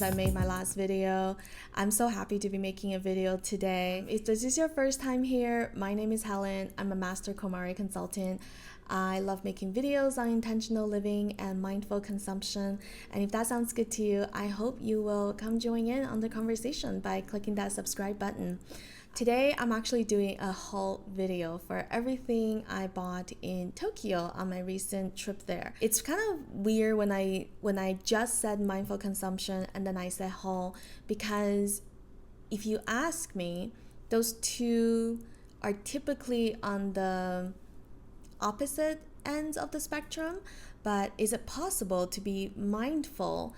I made my last video. I'm so happy to be making a video today. If this is your first time here, my name is Helen. I'm a master KonMari Consultant. I love making videos on intentional living and mindful consumption. And if that sounds good to you, I hope you will come join in on the conversation by clicking that subscribe button. Today, I'm actually doing a haul video for everything I bought in Tokyo on my recent trip there. It's kind of weird when I just said mindful consumption and then I said haul, because if you ask me, those two are typically on the opposite ends of the spectrum. But is it possible to be mindful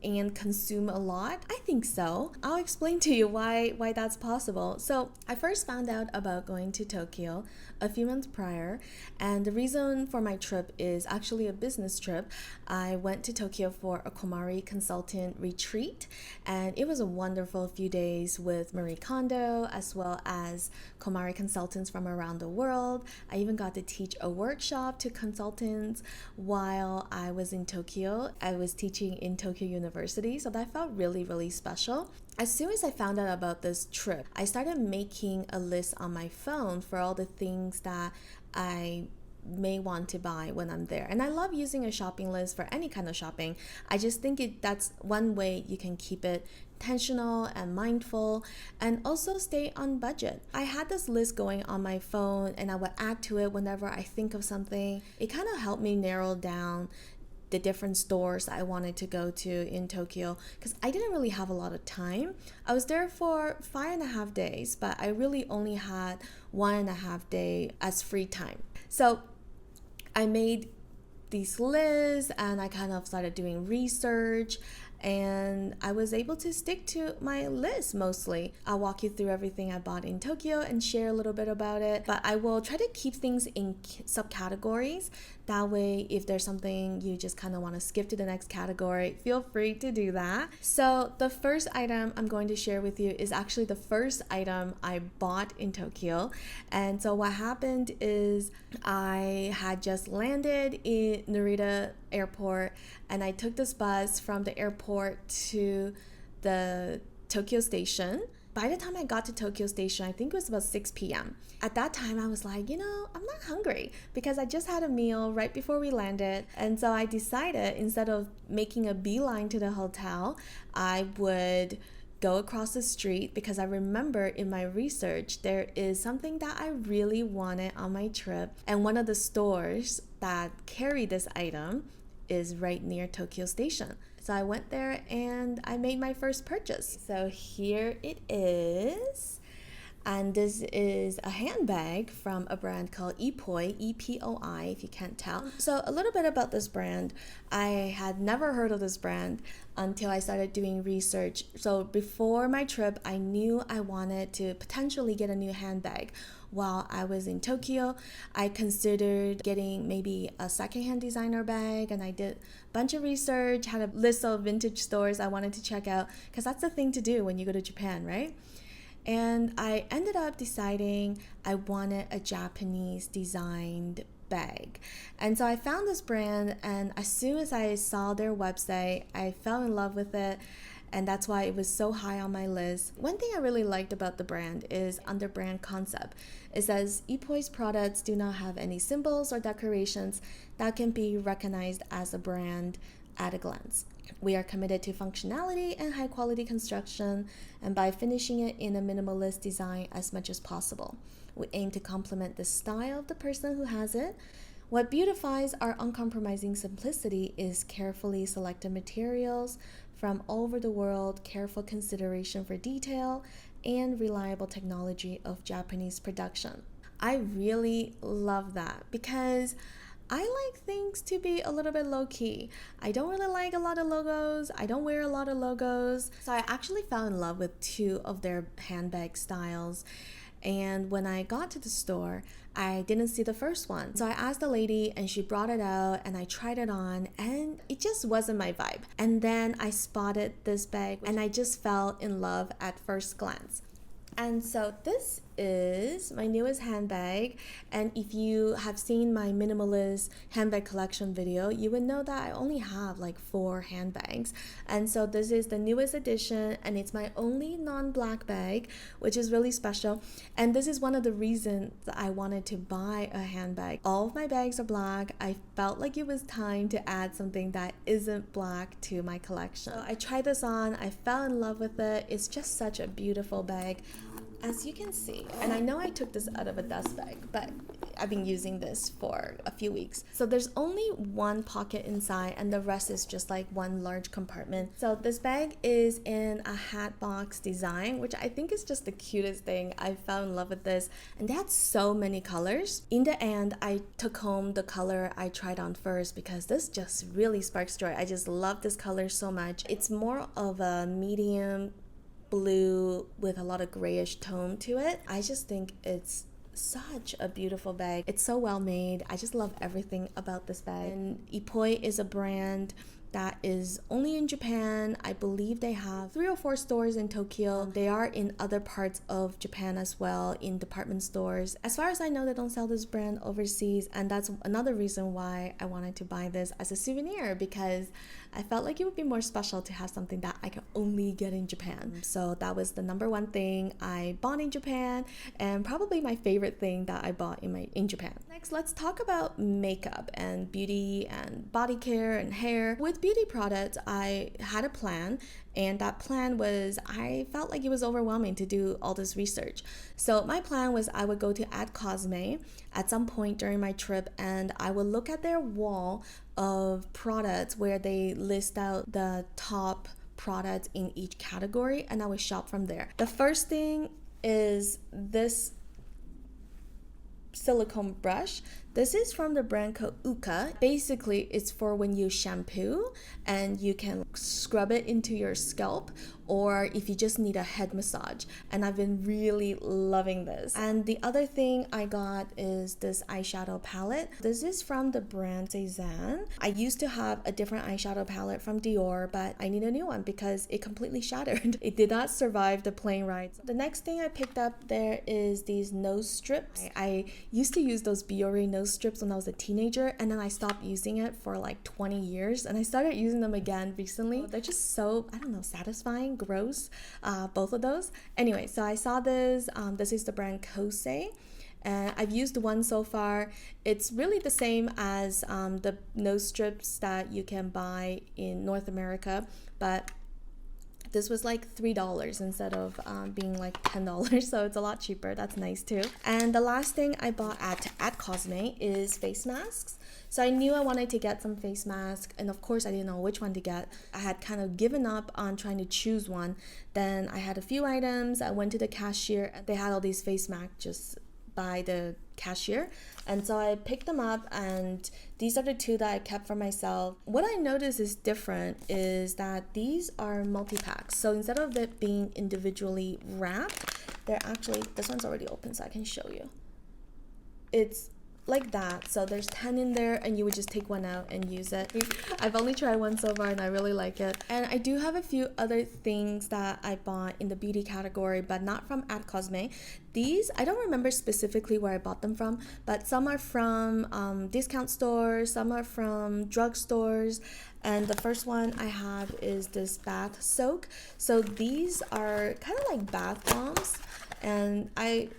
and consume a lot? I think so. I'll explain to you why that's possible. So I first found out about going to Tokyo a few months prior, and the reason for my trip is actually a business trip. I went to Tokyo for a KonMari Consultant retreat, and it was a wonderful few days with Marie Kondo as well as KonMari consultants from around the world. I even got to teach a workshop to consultants while I was in Tokyo. I was teaching in Tokyo University, so that felt really, really special. As soon as I found out about this trip, I started making a list on my phone for all the things that I may want to buy when I'm there. And I love using a shopping list for any kind of shopping. I just think that's one way you can keep it intentional and mindful and also stay on budget. I had this list going on my phone and I would add to it whenever I think of something. It kind of helped me narrow down the different stores I wanted to go to in Tokyo, because I didn't really have a lot of time. I was there for 5.5 days, but I really only had 1.5 day as free time. So I made these lists and I kind of started doing research, and I was able to stick to my list mostly. I'll walk you through everything I bought in Tokyo and share a little bit about it, but I will try to keep things in subcategories. That way, if there's something you just kind of want to skip to the next category, feel free to do that. So the first item I'm going to share with you is actually the first item I bought in Tokyo. And so what happened is I had just landed in Narita Airport and I took this bus from the airport to the Tokyo station. By the time I got to Tokyo station, I think it was about 6 p.m. At that time, I was like, I'm not hungry because I just had a meal right before we landed. And so I decided, instead of making a beeline to the hotel, I would go across the street, because I remember in my research, there is something that I really wanted on my trip. And one of the stores that carry this item is right near Tokyo Station. So I went there and I made my first purchase. So here it is. And this is a handbag from a brand called Epoi, E-P-O-I, if you can't tell. So a little bit about this brand. I had never heard of this brand until I started doing research. So before my trip, I knew I wanted to potentially get a new handbag. While I was in Tokyo, I considered getting maybe a secondhand designer bag, and I did a bunch of research, had a list of vintage stores I wanted to check out, because that's the thing to do when you go to Japan, right? And I ended up deciding I wanted a Japanese designed bag. And so I found this brand, and as soon as I saw their website, I fell in love with it. And that's why it was so high on my list. One thing I really liked about the brand is under brand concept. It says Epoi's products do not have any symbols or decorations that can be recognized as a brand at a glance. We are committed to functionality and high quality construction, and by finishing it in a minimalist design as much as possible. We aim to complement the style of the person who has it. What beautifies our uncompromising simplicity is carefully selected materials from all over the world, careful consideration for detail, and reliable technology of Japanese production. I really love that because I like things to be a little bit low-key. I don't really like a lot of logos. I don't wear a lot of logos. So I actually fell in love with 2 of their handbag styles. And when I got to the store, I didn't see the first one. So I asked the lady and she brought it out and I tried it on and it just wasn't my vibe. And then I spotted this bag and I just fell in love at first glance. And so this is my newest handbag, and if you have seen my minimalist handbag collection video, you would know that I only have like 4 handbags, and so this is the newest edition, and it's my only non-black bag, which is really special. And this is one of the reasons that I wanted to buy a handbag. All of my bags are black. I felt like it was time to add something that isn't black to my collection. So I tried this on, I fell in love with it. It's just such a beautiful bag, as you can see. And I know I took this out of a dust bag, but I've been using this for a few weeks. So there's only one pocket inside, and the rest is just like one large compartment. So this bag is in a hat box design, which I think is just the cutest thing. I fell in love with this, and they had so many colors. In the end, I took home the color I tried on first because this just really sparks joy. I just love this color so much. It's more of a medium blue with a lot of grayish tone to it. I just think it's such a beautiful bag. It's so well made. I just love everything about this bag. And Epoi is a brand that is only in Japan. I believe they have 3 or 4 stores in Tokyo. They are in other parts of Japan as well, in department stores. As far as I know, they don't sell this brand overseas, and that's another reason why I wanted to buy this as a souvenir, because I felt like it would be more special to have something that I can only get in Japan. So that was the number one thing I bought in Japan, and probably my favorite thing that I bought in Japan. Next, let's talk about makeup and beauty and body care and hair. With beauty products, I had a plan, and that plan was, I felt like it was overwhelming to do all this research. So my plan was I would go to Cosme at some point during my trip, and I would look at their wall of products where they list out the top products in each category, and I would shop from there. The first thing is this silicone brush. This is from the brand called Uka. Basically, it's for when you shampoo and you can scrub it into your scalp, or if you just need a head massage. And I've been really loving this. And the other thing I got is this eyeshadow palette. This is from the brand Cezanne. I used to have a different eyeshadow palette from Dior, but I need a new one because it completely shattered. It did not survive the plane ride. The next thing I picked up there is these nose strips. I used to use those Biore nose strips when I was a teenager, and then I stopped using it for like 20 years, and I started using them again recently. They're just so, I don't know, satisfying, gross, both of those. Anyway, so I saw this. This is the brand Cosme. I've used one so far. It's really the same as the nose strips that you can buy in North America, but this was like $3 instead of being like $10, so it's a lot cheaper. That's nice too. And the last thing I bought at Cosme is face masks. So I knew I wanted to get some face masks, and of course I didn't know which one to get. I had kind of given up on trying to choose one. Then I had a few items. I went to the cashier, and they had all these face masks just by the cashier, and so I picked them up, and these are the 2 that I kept for myself. What I noticed is different is that these are multi-packs. So instead of it being individually wrapped, they're actually, this one's already open so I can show you. It's like that. So there's 10 in there, and you would just take one out and use it. I've only tried one so far, and I really like it. And I do have a few other things that I bought in the beauty category, but not from Cosme. These, I don't remember specifically where I bought them from, but some are from discount stores, some are from drugstores. And the first one I have is this bath soak. So these are kind of like bath bombs, and I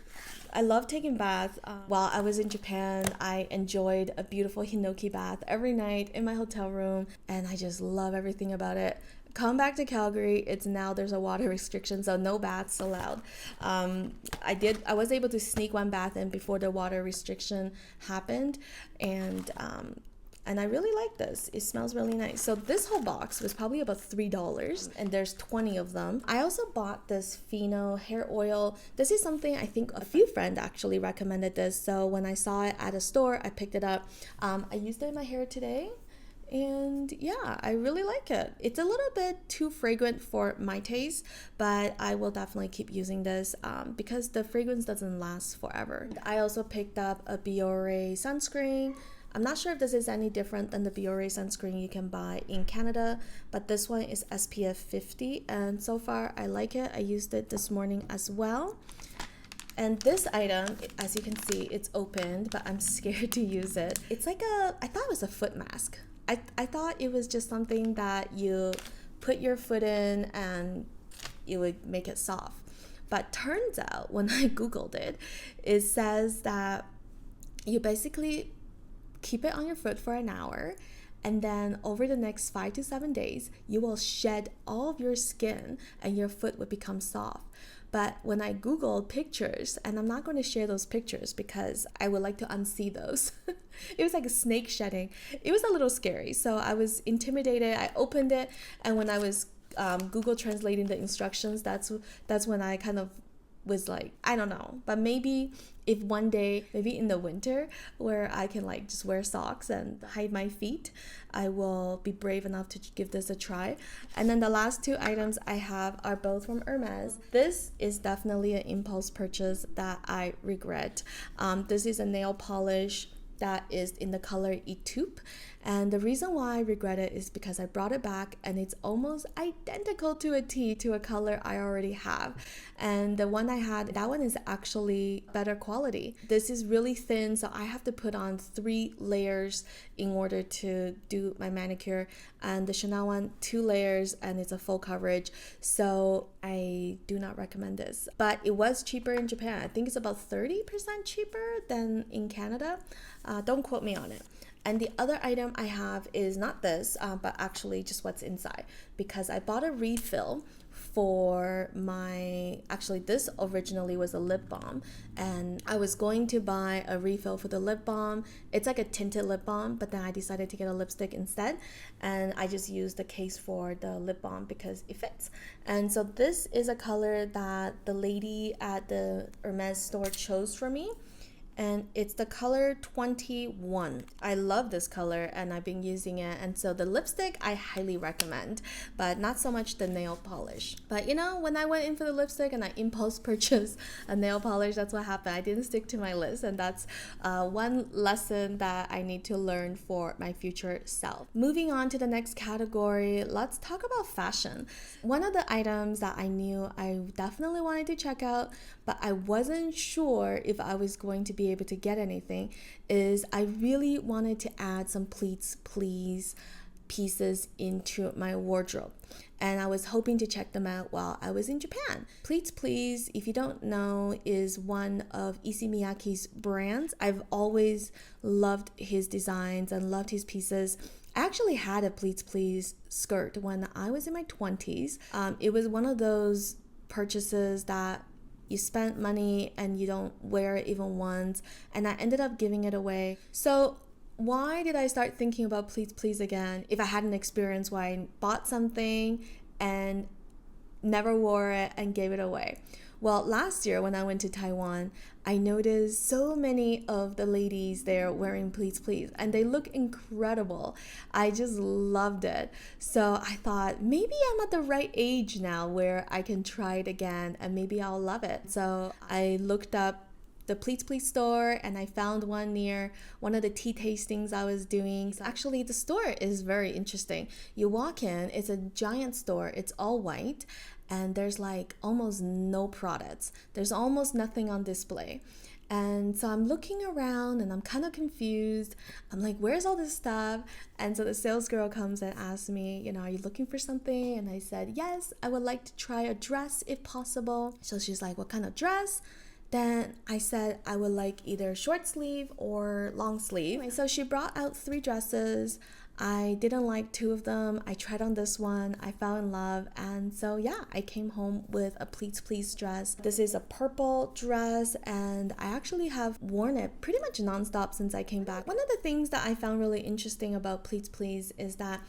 love taking baths. While I was in Japan, I enjoyed a beautiful hinoki bath every night in my hotel room, and I just love everything about it. Come back to Calgary, there's a water restriction, so no baths allowed. I was able to sneak one bath in before the water restriction happened, and I really like this. It smells really nice. So this whole box was probably about $3, and there's 20 of them. I also bought this Fino hair oil. This is something I think a few friends actually recommended this. So when I saw it at a store, I picked it up. I used it in my hair today, and yeah, I really like it. It's a little bit too fragrant for my taste, but I will definitely keep using this because the fragrance doesn't last forever. I also picked up a Biore sunscreen. I'm not sure if this is any different than the Biore sunscreen you can buy in Canada, but this one is SPF 50, and so far I like it. I used it this morning as well. And this item, as you can see, it's opened, but I'm scared to use it. It's like I thought it was a foot mask. I thought it was just something that you put your foot in and it would make it soft. But turns out, when I Googled it, it says that you basically keep it on your foot for an hour, and then over the next 5 to 7 days, you will shed all of your skin and your foot would become soft. But when I Googled pictures, and I'm not going to share those pictures because I would like to unsee those. It was like a snake shedding. It was a little scary. So I was intimidated. I opened it, and when I was Google translating the instructions, that's when I kind of was like, I don't know, but maybe if one day, maybe in the winter where I can like just wear socks and hide my feet, I will be brave enough to give this a try. And then the last two items I have are both from Hermes. This is definitely an impulse purchase that I regret. This is a nail polish that is in the color Etoupe, and the reason why I regret it is because I brought it back and it's almost identical to a T to a color I already have, and the one I had, that one is actually better quality. This is really thin, so I have to put on 3 layers in order to do my manicure, and the Chanel one 2 layers and it's a full coverage, so I do not recommend this. But it was cheaper in Japan. I think it's about 30% cheaper than in Canada. Don't quote me on it. And the other item I have is not this, but actually just what's inside, because I bought a refill for actually this originally was a lip balm, and I was going to buy a refill for the lip balm. It's like a tinted lip balm, but then I decided to get a lipstick instead, and I just used the case for the lip balm because it fits. And so this is a color that the lady at the Hermes store chose for me, and it's the color 21. I love this color and I've been using it, and so the lipstick I highly recommend, but not so much the nail polish. But you know, when I went in for the lipstick and I impulse purchased a nail polish, that's what happened. I didn't stick to my list, and that's one lesson that I need to learn for my future self. Moving on to the next category, let's talk about fashion. One of the items that I knew I definitely wanted to check out, but I wasn't sure if I was going to be able to get anything, is I really wanted to add some Pleats Please pieces into my wardrobe, and I was hoping to check them out while I was in Japan. Pleats Please, if you don't know, is one of Issey Miyake's brands. I've always loved his designs and loved his pieces. I actually had a Pleats Please skirt when I was in my 20s. It was one of those purchases that you spent money and you don't wear it even once, and I ended up giving it away. So why did I start thinking about Pleats Please again if I had an experience where I bought something and never wore it and gave it away? Well, last year when I went to Taiwan, I noticed so many of the ladies there wearing Pleats Please, and they look incredible. I just loved it. So I thought maybe I'm at the right age now where I can try it again and maybe I'll love it. So I looked up the Pleats Please store and I found one near one of the tea tastings I was doing. So actually the store is very interesting. You walk in, it's a giant store, it's all white, and there's like almost no products. There's almost nothing on display. And so I'm looking around and I'm kind of confused. I'm like, where's all this stuff? And so the sales girl comes and asks me, are you looking for something? And I said, yes, I would like to try a dress if possible. So she's like, what kind of dress? Then I said I would like either short sleeve or long sleeve. Anyway, so she brought out 3 dresses. I didn't like 2 of them. I tried on this one. I fell in love. And so yeah, I came home with a Pleats Please dress. This is a purple dress, and I actually have worn it pretty much nonstop since I came back. One of the things that I found really interesting about Pleats Please is that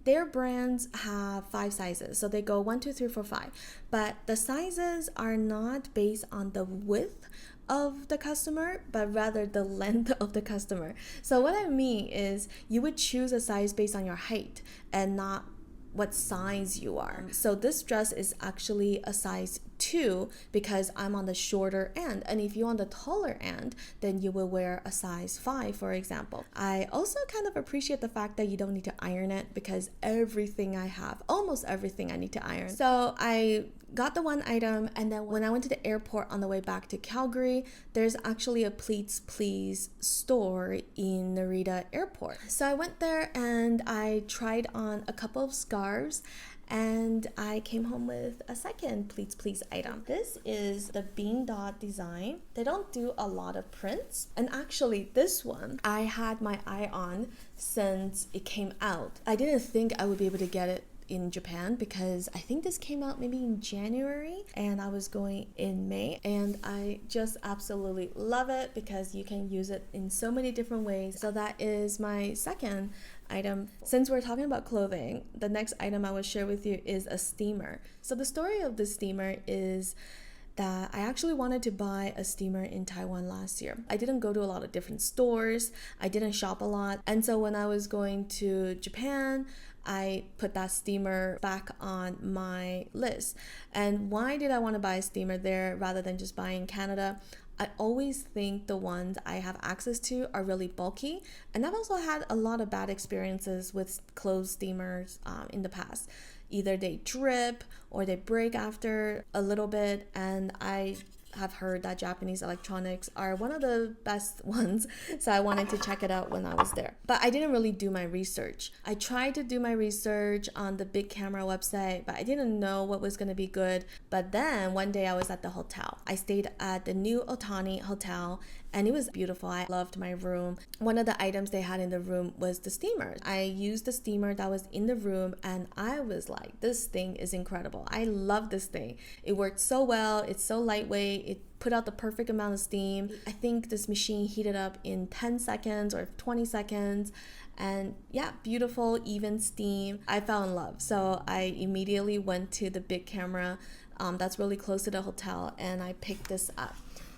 their brands have 5 sizes. So they go 1, 2, 3, 4, 5. But the sizes are not based on the width of the customer, but rather the length of the customer. So what I mean is you would choose a size based on your height and not what size you are. So this dress is actually a size 2 because I'm on the shorter end, and if you're on the taller end, then you will wear a size 5, for example. I also kind of appreciate the fact that you don't need to iron it, because everything I have, almost everything, I need to iron. So I got the one item, and then when I went to the airport on the way back to Calgary, there's actually a Pleats Please store in Narita Airport. So I went there and I tried on a couple of scarves, and I came home with a second Pleats Please item. This is the bean dot design. They don't do a lot of prints, and actually this one I had my eye on since it came out. I didn't think I would be able to get it in Japan because I think this came out maybe in January and I was going in May, and I just absolutely love it because you can use it in so many different ways. So that is my second item. Since we're talking about clothing, the next item I will share with you is a steamer. So the story of the steamer is that I actually wanted to buy a steamer in Taiwan last year. I didn't go to a lot of different stores, I didn't shop a lot, and so when I was going to Japan, I put that steamer back on my list. And why did I want to buy a steamer there rather than just buying in Canada? I always think the ones I have access to are really bulky, and I've also had a lot of bad experiences with clothes steamers in the past. Either they drip or they break after a little bit, and I have heard that Japanese electronics are one of the best ones, so I wanted to check it out when I was there. But I didn't really do my research. I tried to do my research on the big camera website, but I didn't know what was going to be good. But then one day I was at the hotel. I stayed at the new Otani Hotel, and it was beautiful. I loved my room. One of the items they had in the room was the steamer. I used the steamer that was in the room, and I was like, this thing is incredible. I love this thing. It worked so well. It's so lightweight. It put out the perfect amount of steam. I think this machine heated up in 10 seconds or 20 seconds. And yeah, beautiful, even steam. I fell in love. So I immediately went to the big camera that's really close to the hotel, and I picked this up.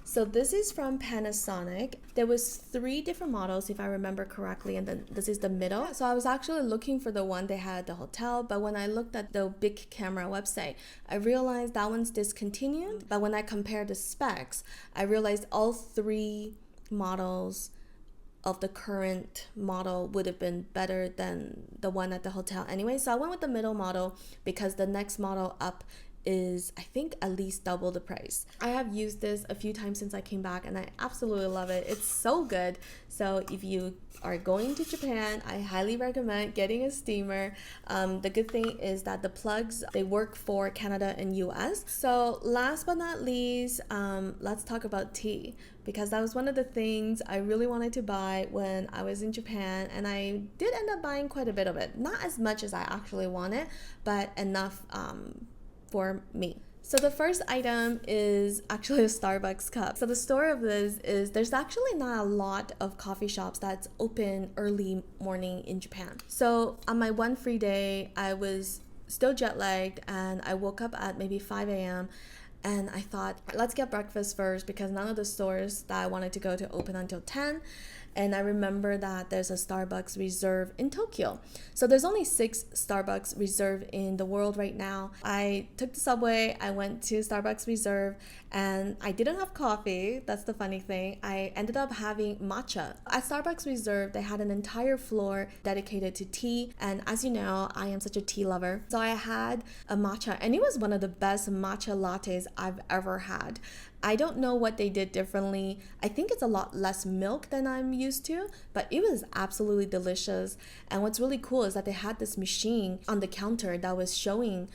So this is from Panasonic. There was 3 different models, if I remember correctly, and then this is the middle. So I was actually looking for the one they had at the hotel, but when I looked at the big camera website, I realized that one's discontinued. But when I compared the specs, I realized all 3 models of the current model would have been better than the one at the hotel anyway. So I went with the middle model because the next model up is, I think, at least double the price. I have used this a few times since I came back, and I absolutely love it. It's so good. So if you are going to Japan, I highly recommend getting a steamer. The good thing is that the plugs, they work for Canada and US. So last but not least, let's talk about tea, because that was one of the things I really wanted to buy when I was in Japan, and I did end up buying quite a bit of it. Not as much as I actually wanted, but enough for me. So the first item is actually a Starbucks cup. So the story of this is there's actually not a lot of coffee shops that's open early morning in Japan. So on my one free day, I was still jet lagged, and I woke up at maybe 5 a.m. and I thought, let's get breakfast first, because none of the stores that I wanted to go to open until 10. And I remember that there's a Starbucks Reserve in Tokyo. So there's only 6 Starbucks Reserve in the world right now. I took the subway, I went to Starbucks Reserve, and I didn't have coffee. That's the funny thing. I ended up having matcha. At Starbucks Reserve, they had an entire floor dedicated to tea. And as you know, I am such a tea lover. So I had a matcha, and it was one of the best matcha lattes I've ever had. I don't know what they did differently. I think it's a lot less milk than I'm used to, but it was absolutely delicious. And what's really cool is that they had this machine on the counter that was showing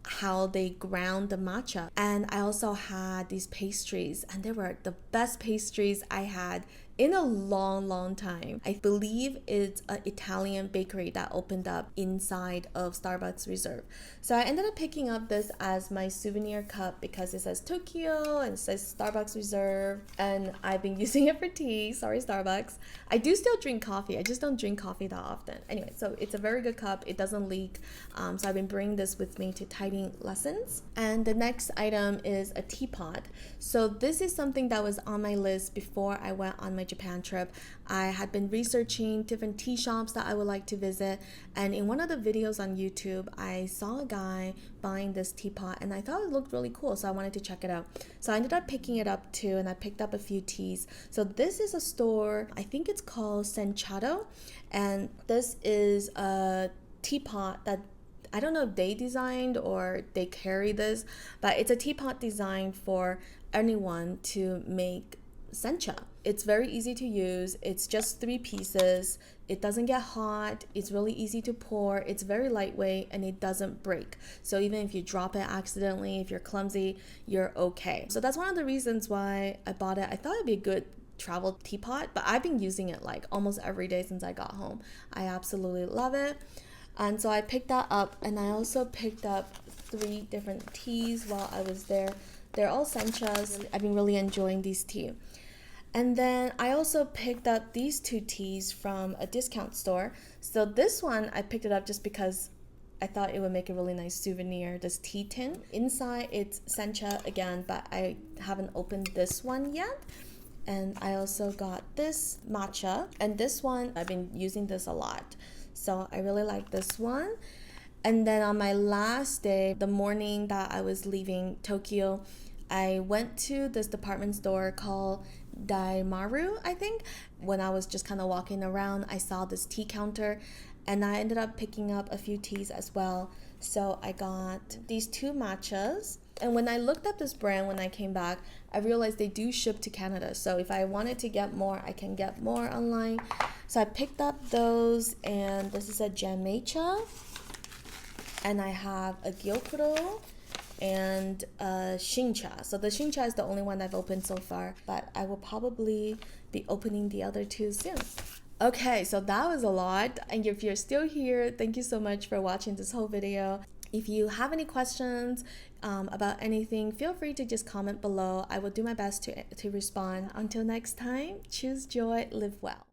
how they ground the matcha. And I also had these pastries, and they were the best pastries I had in a long time. I believe it's an Italian bakery that opened up inside of Starbucks Reserve. So I ended up picking up this as my souvenir cup because it says Tokyo and it says Starbucks Reserve, and I've been using it for tea. Sorry, Starbucks. I do still drink coffee. I just don't drink coffee that often. Anyway, so it's a very good cup. It doesn't leak. So I've been bringing this with me to typing lessons. And the next item is a teapot. So this is something that was on my list before I went on my Japan trip, I had been researching different tea shops that I would like to visit, and in one of the videos on YouTube, I saw a guy buying this teapot and I thought it looked really cool, so I wanted to check it out. So I ended up picking it up too, and I picked up a few teas. So this is a store, I think it's called Senchado, and this is a teapot that I don't know if they designed or they carry this, but it's a teapot designed for anyone to make sencha. It's very easy to use. It's just 3 pieces. It doesn't get hot. It's really easy to pour. It's very lightweight and it doesn't break. So even if you drop it accidentally, if you're clumsy, you're okay. So that's one of the reasons why I bought it. I thought it'd be a good travel teapot, but I've been using it like almost every day since I got home. I absolutely love it. And so I picked that up, and I also picked up 3 different teas while I was there. They're all senchas. I've been really enjoying these tea. And then I also picked up these 2 teas from a discount store. So this one, I picked it up just because I thought it would make a really nice souvenir, this tea tin. Inside, it's sencha again, but I haven't opened this one yet. And I also got this matcha, and this one, I've been using this a lot. So I really like this one. And then on my last day, the morning that I was leaving Tokyo, I went to this department store called Daimaru, I think. When I was just kind of walking around, I saw this tea counter, and I ended up picking up a few teas as well. So I got these 2 matchas. And when I looked up this brand when I came back, I realized they do ship to Canada. So if I wanted to get more, I can get more online. So I picked up those, and this is a Janmecha. And I have a Gyokuro and a Shincha. So the Shincha is the only one I've opened so far, but I will probably be opening the other 2 soon. Okay, so that was a lot. And if you're still here, thank you so much for watching this whole video. If you have any questions about anything, feel free to just comment below. I will do my best to respond. Until next time, choose joy, live well.